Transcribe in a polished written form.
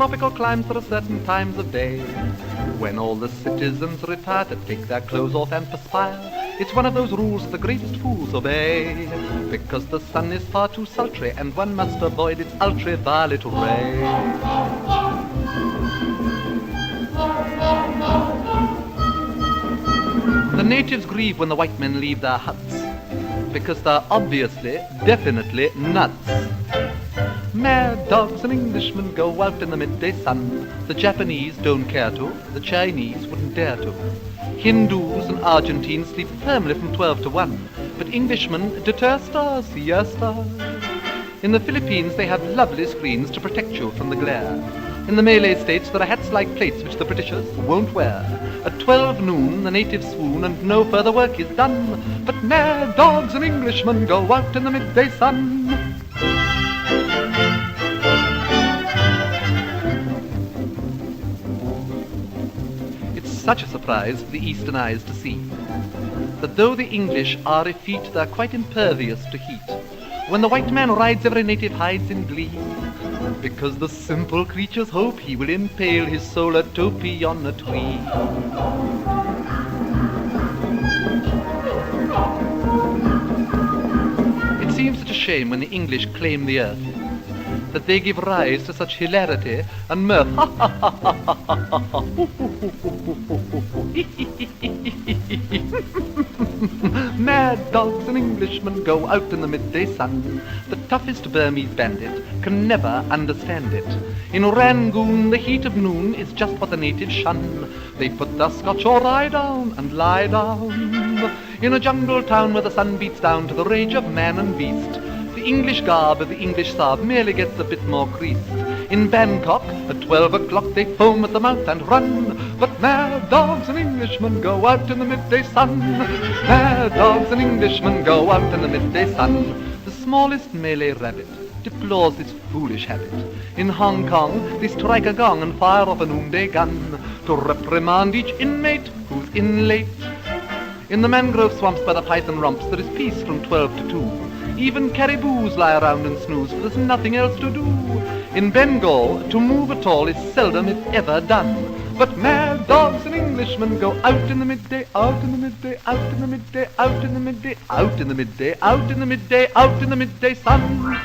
tropical climes there are certain times of day when all the citizens retire to take their clothes off and perspire. It's one of those rules the greatest fools obey, because the sun is far too sultry and one must avoid its ultraviolet ray. The natives grieve when the white men leave their huts, because they're obviously, definitely nuts. Mad dogs and Englishmen go out in the midday sun. The Japanese don't care to, the Chinese wouldn't dare to. Hindus and Argentines sleep firmly from 12 to 1, but Englishmen detest our siesta. In the Philippines they have lovely screens to protect you from the glare. In the Malay states there are hats like plates which the Britishers won't wear. At 12 noon the natives swoon and no further work is done, but mad dogs and Englishmen go out in the midday sun. Such a surprise for the eastern eyes to see that though the English are effete, they're quite impervious to heat. When the white man rides, every native hides in glee, because the simple creatures hope he will impale his solar topee on a tree. It seems such a shame when the English claim the earth, that they give rise to such hilarity and mirth. Mad dogs and Englishmen go out in the midday sun. The toughest Burmese bandit can never understand it. In Rangoon the heat of noon is just what the natives shun. They put their Scotch or rye down and lie down in a jungle town where the sun beats down to the rage of man and beast. The English garb of the English Sab merely gets a bit more creased. In Bangkok, at 12 o'clock they foam at the mouth and run, but mad dogs and Englishmen go out in the midday sun. Mad dogs and Englishmen go out in the midday sun. The smallest Malay rabbit deplores this foolish habit. In Hong Kong they strike a gong and fire off a noonday gun to reprimand each inmate who's in late. In the mangrove swamps by the python romps there is peace from 12 to 2. Even caribous lie around and snooze, for there's nothing else to do. In Bengal, to move at all is seldom if ever done. But mad dogs and Englishmen go out in the midday, out in the midday, out in the midday, out in the midday, out in the midday, out in the midday, out in the midday sun.